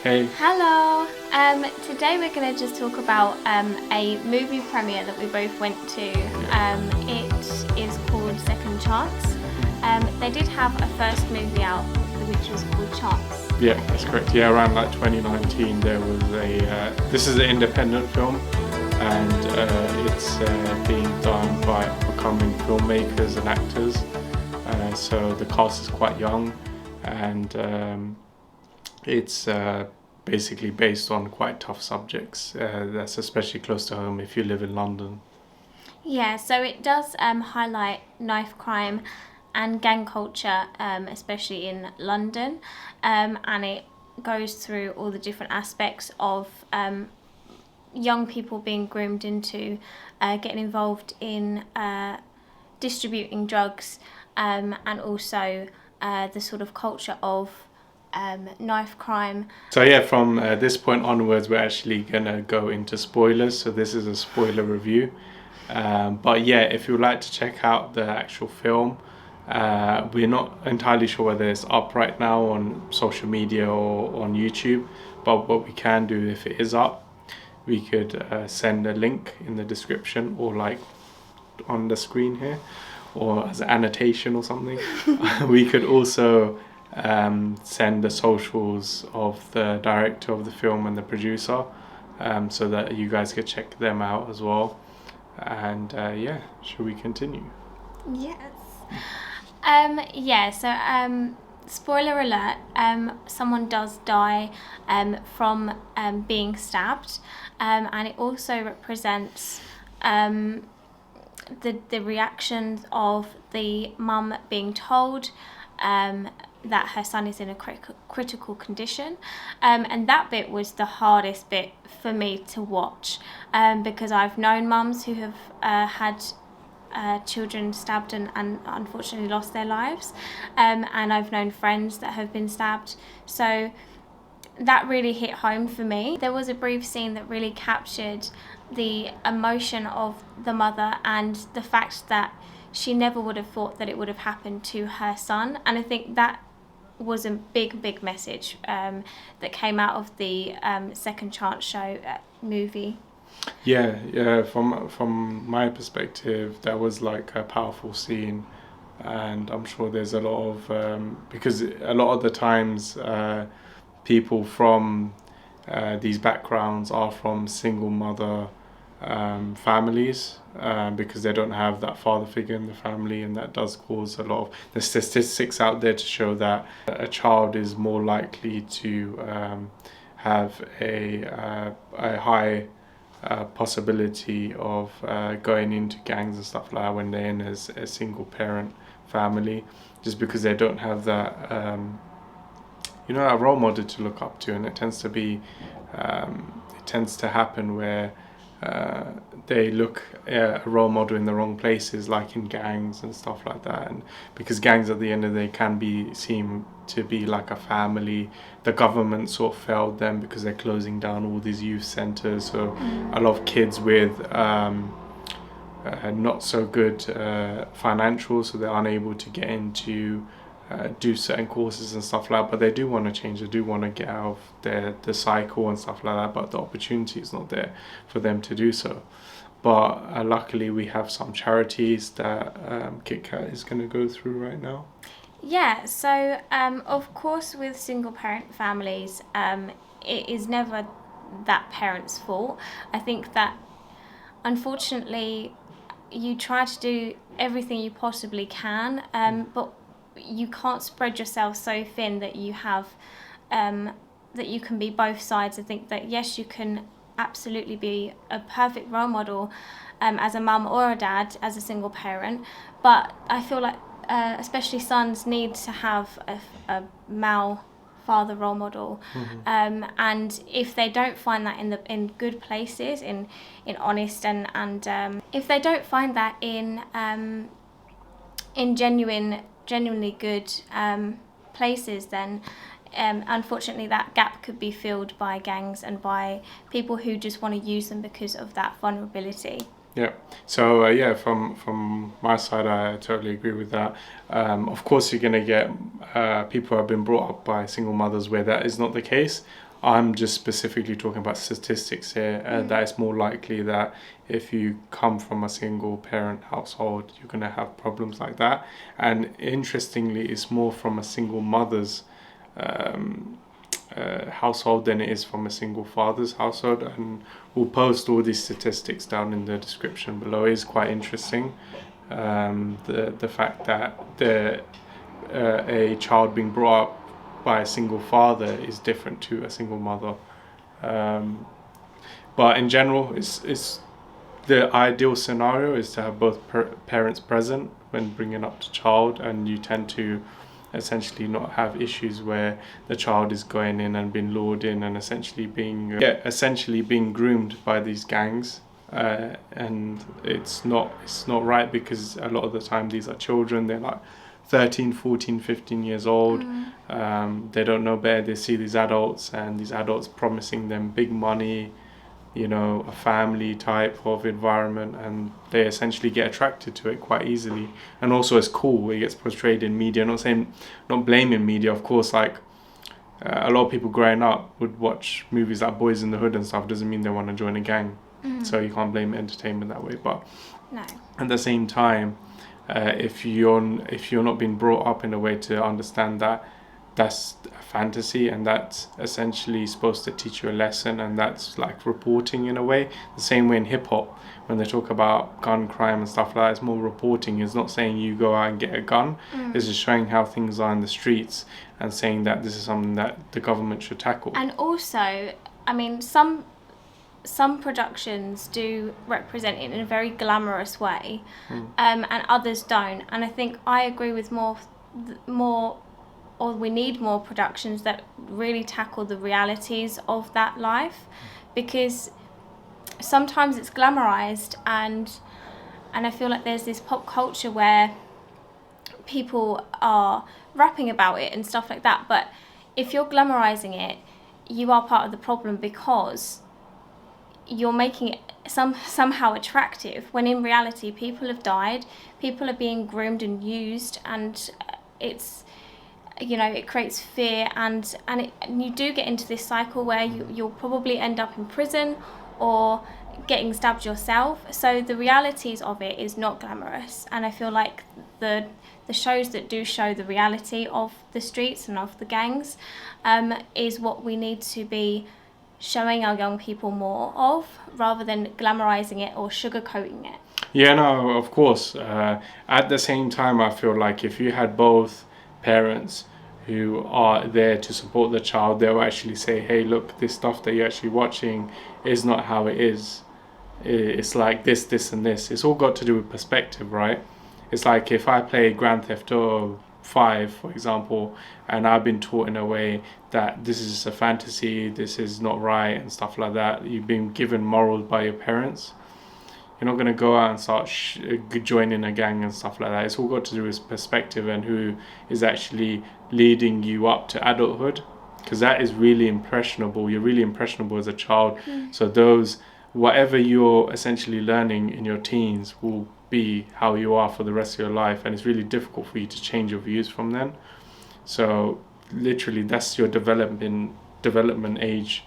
Hey. Hello. Today we're going to just talk about a movie premiere that we both went to. It is called Second Chance. They did have a first movie out, which was called Chance. Yeah, that's correct. Yeah, around like 2019 there was this is an independent film, and it's being done by upcoming filmmakers and actors. So the cast is quite young, and it's basically based on quite tough subjects. That's especially close to home if you live in London. Yeah, so it does highlight knife crime and gang culture, especially in London, and it goes through all the different aspects of young people being groomed into getting involved in distributing drugs, and also the sort of culture of knife crime. So yeah, from this point onwards, we're actually gonna go into spoilers. So this is a spoiler review. But yeah, if you'd like to check out the actual film, we're not entirely sure whether it's up right now on social media or on YouTube. But what we can do, if it is up, we could send a link in the description or like on the screen here, or as an annotation or something. We could also send the socials of the director of the film and the producer, so that you guys could check them out as well. And yeah, should we continue? Yes. So spoiler alert, someone does die from being stabbed, and it also represents the reactions of the mum being told that her son is in a critical condition, and that bit was the hardest bit for me to watch, because I've known mums who have had children stabbed and unfortunately lost their lives, and I've known friends that have been stabbed, so that really hit home for me. There was a brief scene that really captured the emotion of the mother and the fact that she never would have thought that it would have happened to her son, and I think that was a big message that came out of the Second Chance show movie. Yeah. From my perspective, that was like a powerful scene, and I'm sure there's a lot of because a lot of the times people from these backgrounds are from single mother families, because they don't have that father figure in the family, and that does cause a lot of the statistics out there to show that a child is more likely to have a high possibility of going into gangs and stuff like that when they're in as a single parent family, just because they don't have that a role model to look up to. And it tends to happen where they look at a role model in the wrong places, like in gangs and stuff like that. And because gangs at the end of the day can seem to be like a family, the government sort of failed them because they're closing down all these youth centers, so a lot of kids with not so good financials, so they're unable to get into do certain courses and stuff like that, but they do want to change, they do want to get out of the cycle and stuff like that, but the opportunity is not there for them to do so. But luckily we have some charities that KitKat is going to go through right now. Yeah, so of course with single parent families, it is never that parent's fault. I think that unfortunately you try to do everything you possibly can, but you can't spread yourself so thin that you have that you can be both sides. I think that yes, you can absolutely be a perfect role model as a mum or a dad as a single parent, but I feel like especially sons need to have a male father role model, and if they don't find that in good places, in honest and if they don't find that in genuinely good places, then unfortunately that gap could be filled by gangs and by people who just want to use them because of that vulnerability. Yeah. So yeah, from my side, I totally agree with that. Of course, you're gonna get people who have been brought up by single mothers where that is not the case. I'm just specifically talking about statistics here, that it's more likely that if you come from a single parent household, you're going to have problems like that. And interestingly, it's more from a single mother's household than it is from a single father's household. And we'll post all these statistics down in the description below. It's quite interesting. The fact that a child being brought up by a single father is different to a single mother. But in general, it's the ideal scenario is to have both parents present when bringing up the child, and you tend to essentially not have issues where the child is going in and being lured in and essentially being groomed by these gangs. And it's not right, because a lot of the time these are children. They're like 13, 14, 15 years old. They don't know better. They see these adults, and these adults promising them big money, a family type of environment, and they essentially get attracted to it quite easily. And also it's cool, it gets portrayed in media. Not blaming media, of course. Like a lot of people growing up would watch movies like Boys in the Hood and stuff. Doesn't mean they want to join a gang. So you can't blame entertainment that way. But No. at the same time, if you're not being brought up in a way to understand that that's a fantasy, and that's essentially supposed to teach you a lesson, and that's like reporting in a way. The same way in hip hop, when they talk about gun crime and stuff like that, it's more reporting. It's not saying you go out and get a gun. It's just showing how things are in the streets and saying that this is something that the government should tackle. And also, I mean, some productions do represent it in a very glamorous way, and others don't. And I think I agree with we need more productions that really tackle the realities of that life, because sometimes it's glamorized, and I feel like there's this pop culture where people are rapping about it and stuff like that. But if you're glamorizing it, you are part of the problem, because you're making it somehow attractive, when in reality people have died, people are being groomed and used, and it's, it creates fear, and you do get into this cycle where you'll probably end up in prison or getting stabbed yourself. So the realities of it is not glamorous, and I feel like the shows that do show the reality of the streets and of the gangs is what we need to be showing our young people more of, rather than glamorizing it or sugarcoating it. Yeah, no, of course. At the same time, I feel like if you had both parents who are there to support the child, they'll actually say, hey, look, this stuff that you're actually watching is not how it is. It's like this, and this. It's all got to do with perspective, right? It's like if I play Grand Theft Auto 5, for example, and I've been taught in a way that this is a fantasy, this is not right, and stuff like that. You've been given morals by your parents. You're not going to go out and start joining a gang and stuff like that. It's all got to do with perspective and who is actually leading you up to adulthood, because that is really impressionable. You're really impressionable as a child. So whatever you're essentially learning in your teens will be how you are for the rest of your life, and it's really difficult for you to change your views from then. So literally that's your development age,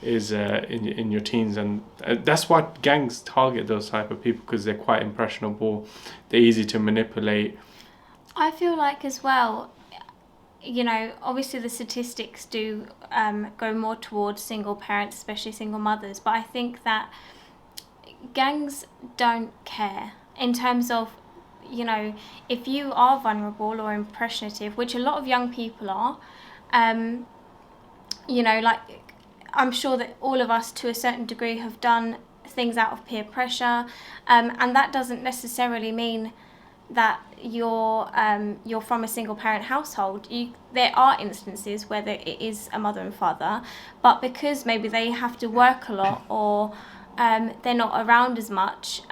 is in your teens, and that's why gangs target those type of people, because they're quite impressionable, they're easy to manipulate. I feel like as well, obviously the statistics do go more towards single parents, especially single mothers, but I think that gangs don't care in terms of, if you are vulnerable or impressionative, which a lot of young people are, like, I'm sure that all of us to a certain degree have done things out of peer pressure, and that doesn't necessarily mean that you're from a single parent household. There are instances where it is a mother and father, but because maybe they have to work a lot, or they're not around as much,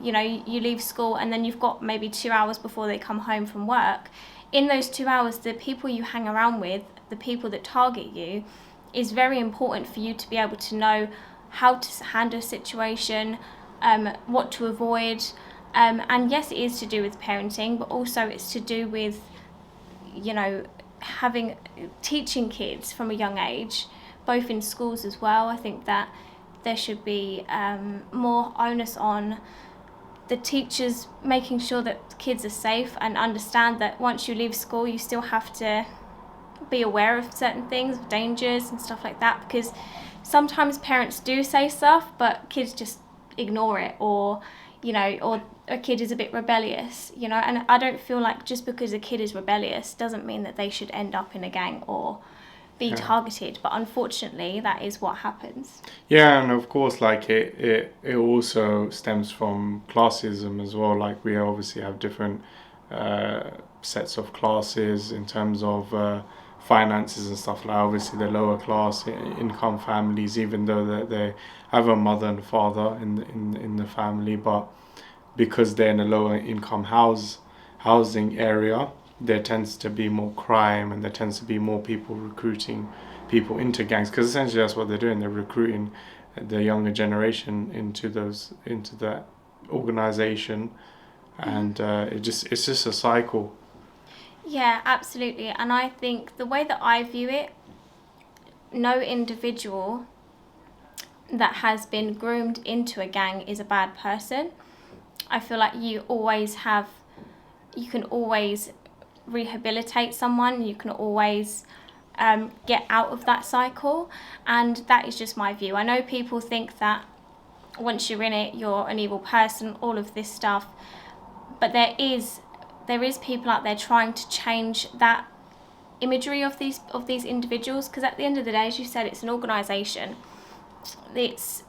you leave school and then you've got maybe 2 hours before they come home from work. In those 2 hours, the people you hang around with, the people that target you, is very important for you to be able to know how to handle a situation, what to avoid. And yes, it is to do with parenting, but also it's to do with, teaching kids from a young age both in schools as well. I think that there should be more onus on the teachers making sure that the kids are safe and understand that once you leave school you still have to be aware of certain things, dangers and stuff like that, because sometimes parents do say stuff but kids just ignore it, or or a kid is a bit rebellious, and I don't feel like just because a kid is rebellious doesn't mean that they should end up in a gang or be targeted, but unfortunately that is what happens. Yeah, and of course, like it also stems from classism as well. Like we obviously have different sets of classes in terms of finances and stuff. Like obviously the lower class income families, even though they have a mother and father in the family, but because they're in a lower income housing area, there tends to be more crime and there tends to be more people recruiting people into gangs, because essentially that's what they're doing. They're recruiting the younger generation into that organization, and it's just a cycle. Yeah, absolutely. And I think the way that I view it, no individual that has been groomed into a gang is a bad person. I feel like you can always rehabilitate someone, you can always get out of that cycle, and that is just my view. I know people think that once you're in it you're an evil person, all of this stuff, but there is people out there trying to change that imagery of these individuals, because at the end of the day, as you said, it's an organisation. It's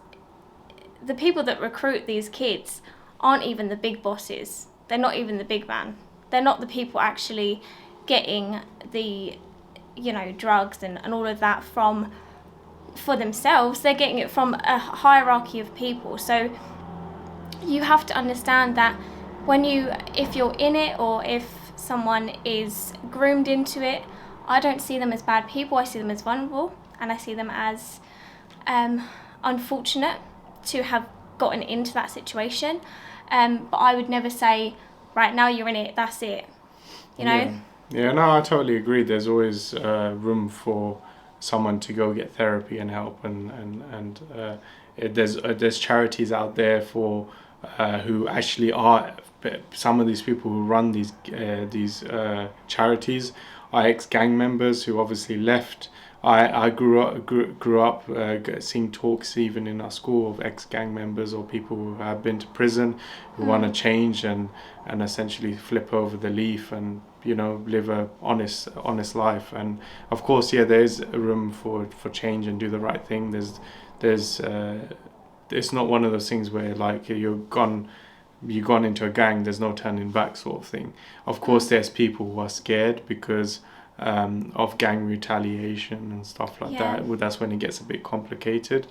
the people that recruit these kids aren't even the big bosses. They're not even the big man. They're not the people actually getting the drugs and all of that for themselves. They're getting it from a hierarchy of people. So you have to understand that if you're in it, or if someone is groomed into it, I don't see them as bad people. I see them as vulnerable, and I see them as unfortunate to have gotten into that situation. But I would never say, right now you're in it, that's it. Yeah, no, I totally agree. There's always room for someone to go get therapy and help, and there's charities out there for who actually are. Some of these people who run these charities are ex-gang members who obviously left. I grew up seeing talks even in our school of ex-gang members or people who have been to prison who want to change and essentially flip over the leaf and live a honest life. And of course, there is room for change and do the right thing. There's it's not one of those things where like you've gone into a gang, there's no turning back sort of thing. Of course, there's people who are scared because of gang retaliation and stuff like that. Well, that's when it gets a bit complicated.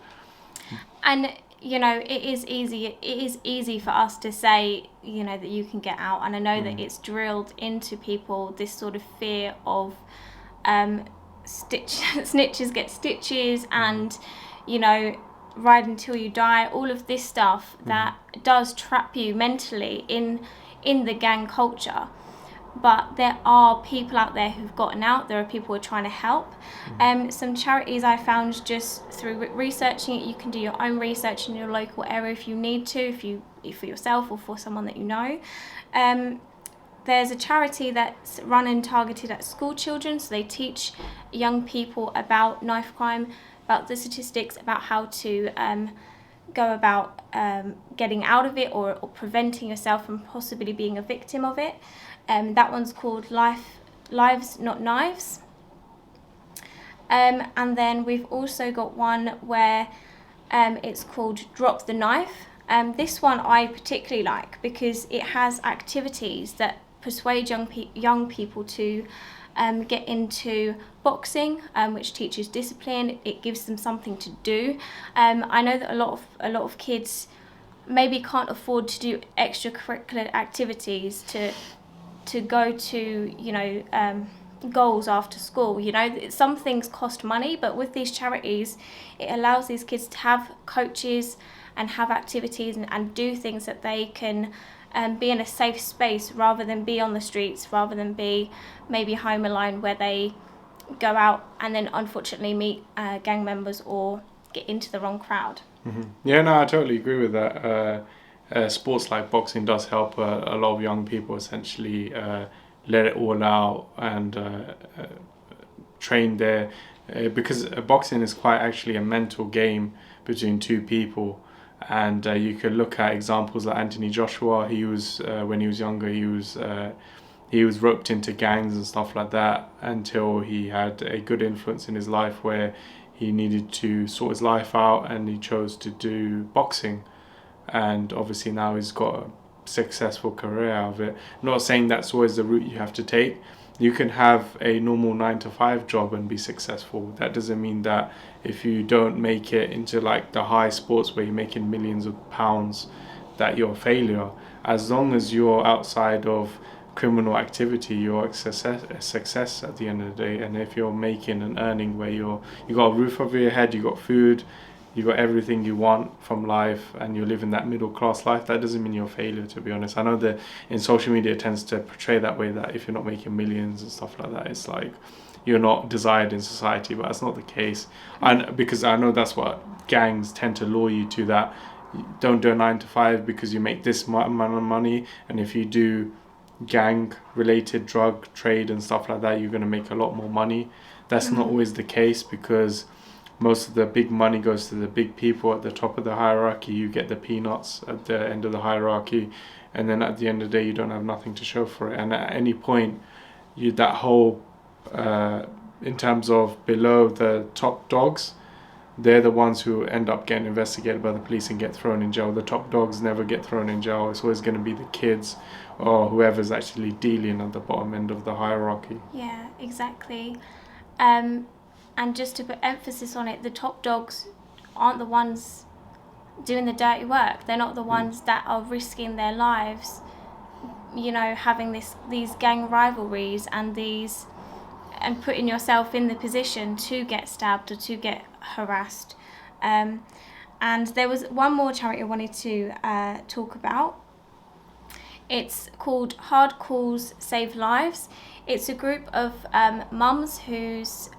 And it is easy for us to say that you can get out, and I know that it's drilled into people, this sort of fear of snitches get stitches, and ride until you die, all of this stuff that does trap you mentally in the gang culture. But there are people out there who've gotten out. There are people who are trying to help. Some charities I found just through researching it. You can do your own research in your local area if you need to, if for yourself or for someone that you know. There's a charity that's run and targeted at school children, so they teach young people about knife crime, about the statistics, about how to go about getting out of it or preventing yourself from possibly being a victim of it. That one's called Lives Not Knives. And then we've also got one where it's called Drop the Knife. This one I particularly like because it has activities that persuade young people to get into boxing, which teaches discipline. It gives them something to do. I know that a lot of kids maybe can't afford to do extracurricular activities to go to goals after school. Some things cost money, but with these charities it allows these kids to have coaches and have activities and do things that they can be in a safe space rather than be on the streets, rather than be maybe home alone where they go out and then unfortunately meet gang members or get into the wrong crowd. Yeah, no, I totally agree with that. Sports like boxing does help a lot of young people essentially let it all out and train there, because boxing is quite actually a mental game between two people. And you could look at examples like Anthony Joshua. He was when he was younger, he was roped into gangs and stuff like that until he had a good influence in his life where he needed to sort his life out, and he chose to do boxing. And obviously now he's got a successful career out of it. Not saying that's always the route you have to take. You can have a normal 9 to 5 job and be successful. That doesn't mean that if you don't make it into like the high sports where you're making millions of pounds, that you're a failure. As long as you're outside of criminal activity, you're a success at the end of the day. And if you're making and earning where you got a roof over your head, you got food, you got everything you want from life, and you're living that middle class life, that doesn't mean you're a failure, to be honest. I know that in social media it tends to portray that way, that if you're not making millions and stuff like that, it's like you're not desired in society, but that's not the case. And because I know that's what gangs tend to lure you to, that don't do a 9 to 5 because you make this amount of money, and if you do gang related drug trade and stuff like that, you're going to make a lot more money. That's not always the case, because most of the big money goes to the big people at the top of the hierarchy. You get the peanuts at the end of the hierarchy, and then at the end of the day you don't have nothing to show for it. And at any point, you that whole in terms of below the top dogs, they're the ones who end up getting investigated by the police and get thrown in jail. The top dogs never get thrown in jail. It's always going to be the kids or whoever's actually dealing at the bottom end of the hierarchy. Yeah, exactly. And just to put emphasis on it, the top dogs aren't the ones doing the dirty work. They're not the ones that are risking their lives, having these gang rivalries and putting yourself in the position to get stabbed or to get harassed. And there was one more charity I wanted to talk about. It's called Hard Calls Save Lives. It's a group of mums whose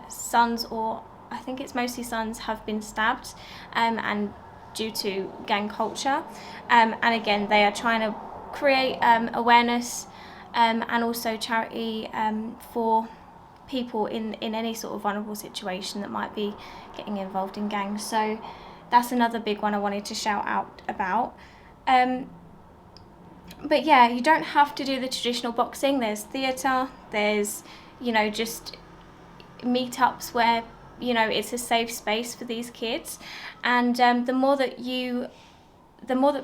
sons, or I think it's mostly sons, have been stabbed and due to gang culture. And again, they are trying to create awareness and also charity for people in any sort of vulnerable situation that might be getting involved in gangs. So that's another big one I wanted to shout out about. But yeah, you don't have to do the traditional boxing. There's theatre, there's, just meetups where, it's a safe space for these kids. And the more that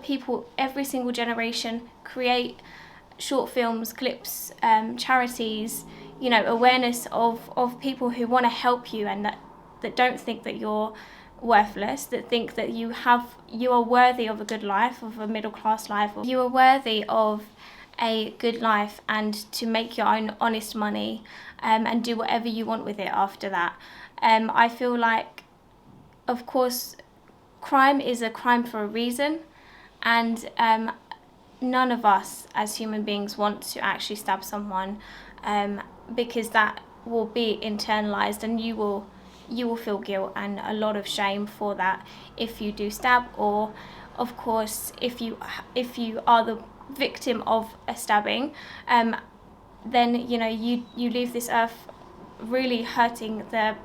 people, every single generation, create short films, clips, charities, awareness of people who want to help you and that don't think that you're worthless, that think that you are worthy of a good life, of a middle class life, or you are worthy of a good life and to make your own honest money and do whatever you want with it after that. I feel like, of course, crime is a crime for a reason, and none of us as human beings want to actually stab someone, because that will be internalized, and you will feel guilt and a lot of shame for that if you do stab, or of course if you are the victim of a stabbing, then you leave this earth really hurting the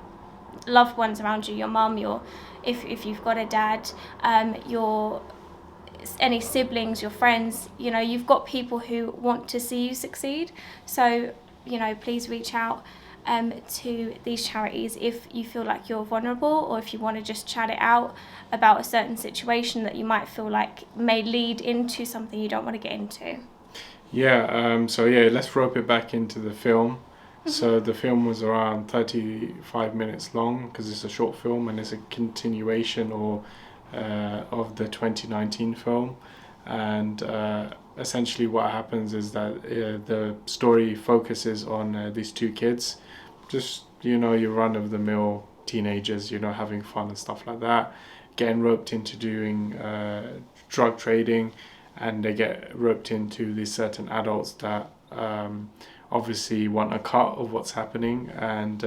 loved ones around you, your mum, if you've got a dad, your any siblings, your friends, you've got people who want to see you succeed. So please reach out to these charities if you feel like you're vulnerable, or if you want to just chat it out about a certain situation that you might feel like may lead into something you don't want to get into. So let's rope it back into the film. So the film was around 35 minutes long because it's a short film, and it's a continuation of the 2019 film. And essentially what happens is that the story focuses on these two kids, just your run-of-the-mill teenagers, having fun and stuff like that, getting roped into doing drug trading, and they get roped into these certain adults that obviously want a cut of what's happening, and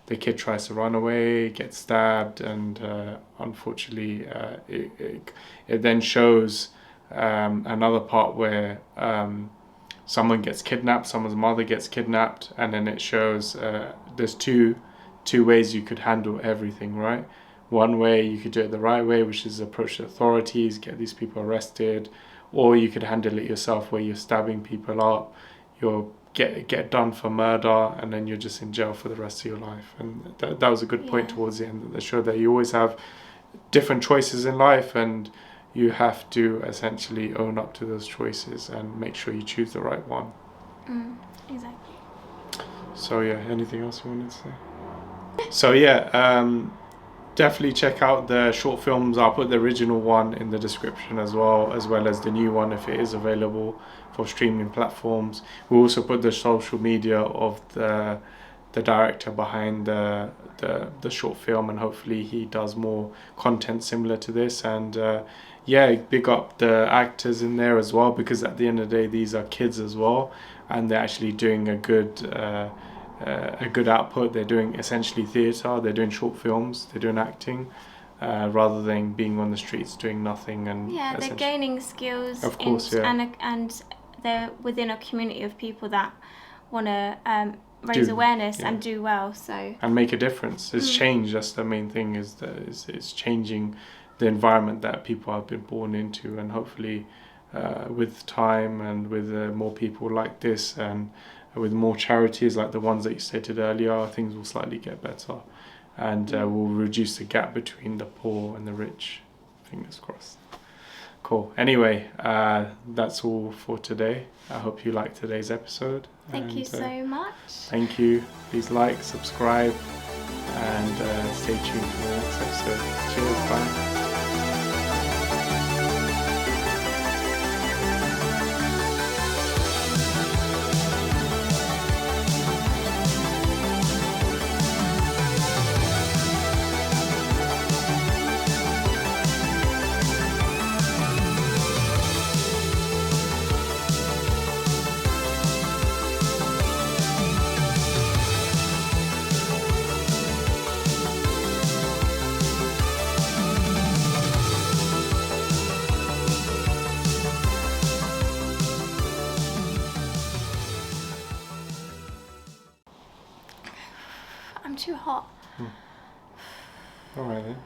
the kid tries to run away, gets stabbed, and unfortunately it then shows another part where someone gets kidnapped, someone's mother gets kidnapped, and then it shows there's two ways you could handle everything, right? One way, you could do it the right way, which is approach the authorities, get these people arrested, or you could handle it yourself, where you're stabbing people up, you're get done for murder, and then you're just in jail for the rest of your life. And that was a good point towards the end, that showed that you always have different choices in life, and you have to essentially own up to those choices and make sure you choose the right one. Exactly. So yeah, anything else you wanted to say? So yeah, definitely check out the short films. I'll put the original one in the description as well as the new one if it is available for streaming platforms. We'll also put the social media of the director behind the short film, and hopefully he does more content similar to this. And yeah, big up the actors in there as well, because at the end of the day, these are kids as well, and they're actually doing a good output. They're doing essentially theatre, they're doing short films, they're doing acting, rather than being on the streets doing nothing. And yeah, they're gaining skills, of course, and they're within a community of people that want to raise awareness and do well, so and make a difference. It's change. That's the main thing, is that it's changing the environment that people have been born into, and hopefully with time and with more people like this, and with more charities like the ones that you stated earlier, things will slightly get better, and will reduce the gap between the poor and the rich. Fingers crossed. Cool. Anyway, that's all for today. I hope you liked today's episode. Thank you so much. Thank you. Please like, subscribe, and stay tuned for the next episode. Cheers. Bye. I'm too hot. Alright then.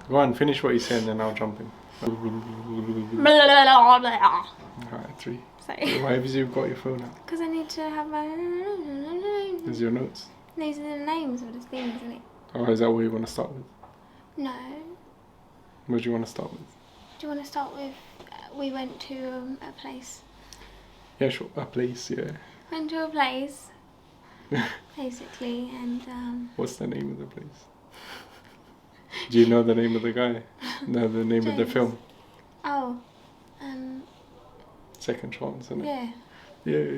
Go on, finish what you said, and then I'll jump in. Alright, 3. Sorry. Why have you got your phone out? Because I need to have my... There's your notes. These are the names of the things, isn't it? Oh, is that what you want to start with? No. What do you want to start with? Do you want to start with... we went to a place. Yeah, sure. A place, yeah. Went to a place, basically, and... What's the name of the place? Do you know the name of the guy? No, the name of the film. Oh, Second Chance, isn't it? yeah. Yeah.